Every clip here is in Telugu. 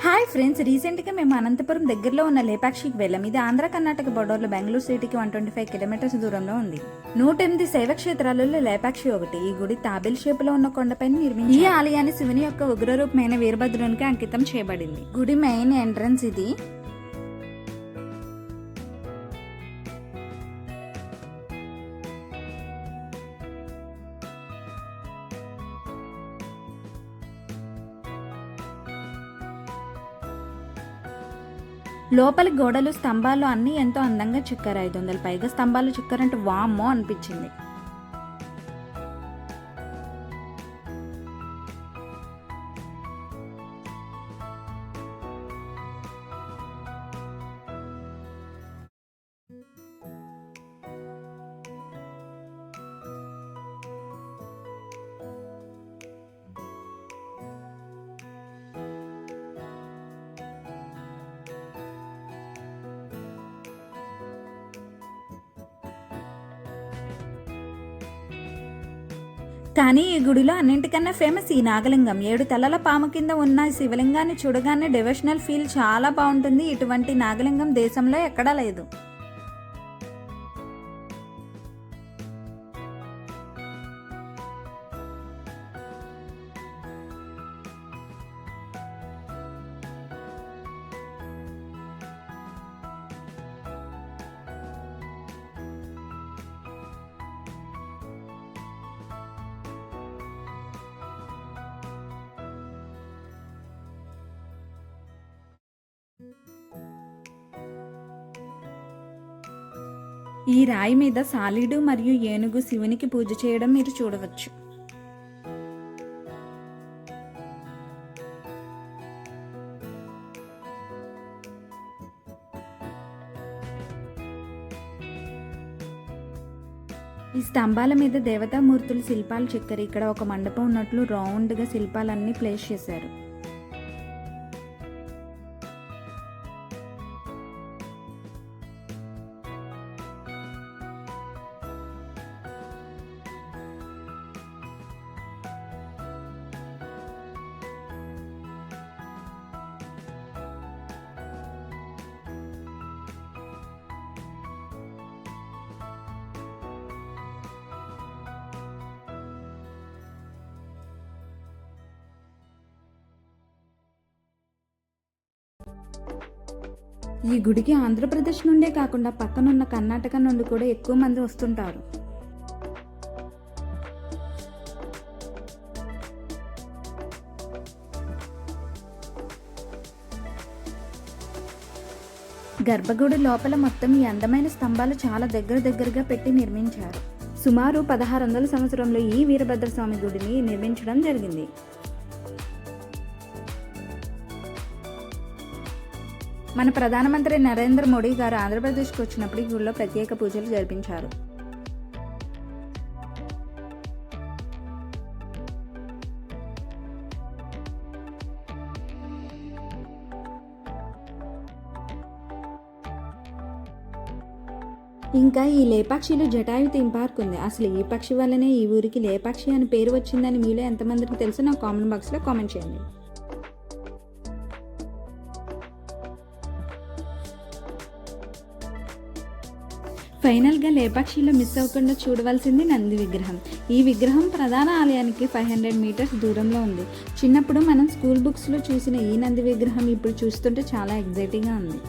హాయ్ ఫ్రెండ్స్, రీసెంట్గా మేము అనంతపురం దగ్గరలో ఉన్న లేపాక్షికి వెళ్ళాం. ఇది ఆంధ్ర కర్ణాటక బోర్డర్లో బెంగళూరు సిటీకి 125 కిలోమీటర్స్ దూరంలో ఉంది. 108 శైవ క్షేత్రాలలో లేపాక్షి ఒకటి. ఈ గుడి తాబేల్ షేపులో ఉన్న కొండపైన నిర్మించారు. ఈ ఆలయాన్ని శివుని యొక్క ఉగ్రరూపమైన వీరభద్రునికి అంకితం చేయబడింది. గుడి మెయిన్ ఎంట్రన్స్ ఇది. లోపలి గోడలు, స్తంభాలు అన్నీ ఎంతో అందంగా చెక్కారు. 500 పైగా స్తంభాలు చెక్కారంటే వామ్మో అనిపించింది. కానీ ఈ గుడిలో అన్నింటికన్నా ఫేమస్ ఈ నాగలింగం. 7 తలల పాము కింద ఉన్న శివలింగాన్ని చూడగానే డివోషనల్ ఫీల్ చాలా బాగుంటుంది. ఇటువంటి నాగలింగం దేశంలో ఎక్కడా లేదు. ఈ రాయి మీద సాలీడు మరియు ఏనుగు శివునికి పూజ చేయడం మీరు చూడవచ్చు. ఈ స్తంభాల మీద దేవతామూర్తులు శిల్పాలు చెక్కారు. ఇక్కడ ఒక మండపం ఉన్నట్లు రౌండ్గా శిల్పాలన్నీ ప్లేస్ చేశారు. ఈ గుడికి ఆంధ్రప్రదేశ్ నుండే కాకుండా పక్కనున్న కర్ణాటక నుండి కూడా ఎక్కువ మంది వస్తుంటారు. గర్భగుడి లోపల మొత్తం ఈ అందమైన స్తంభాలు చాలా దగ్గరగా పెట్టి నిర్మించారు. సుమారు 1600 సంవత్సరంలో ఈ వీరభద్రస్వామి గుడిని నిర్మించడం జరిగింది. మన ప్రధానమంత్రి నరేంద్ర మోడీ గారు ఆంధ్రప్రదేశ్కి వచ్చినప్పుడు ఈ గుడిలో ప్రత్యేక పూజలు జరిపించారు. ఇంకా ఈ లేపాక్షిలో జటాయు థీమ్ పార్క్ ఉంది. అసలు ఈ పక్షి వల్లనే ఈ ఊరికి లేపాక్షి అని పేరు వచ్చిందని మీలో ఎంతమందికి తెలుసు నాకు కామెంట్ బాక్స్లో కామెంట్ చేయండి. ఫైనల్గా లేపాక్షిలో మిస్ అవ్వకుండా చూడవలసింది నంది విగ్రహం. ఈ విగ్రహం ప్రధాన ఆలయానికి 500 మీటర్స్ దూరంలో ఉంది. చిన్నప్పుడు మనం స్కూల్ బుక్స్లో చూసిన ఈ నంది విగ్రహం ఇప్పుడు చూస్తుంటే చాలా ఎగ్జైటింగ్గా ఉంది.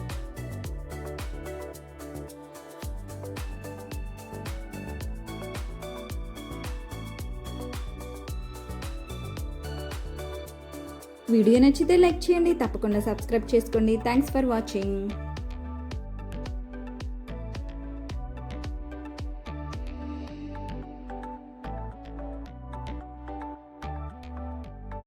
వీడియో నచ్చితే లైక్ చేయండి, తప్పకుండా సబ్స్క్రైబ్ చేసుకోండి. Thanks for watching.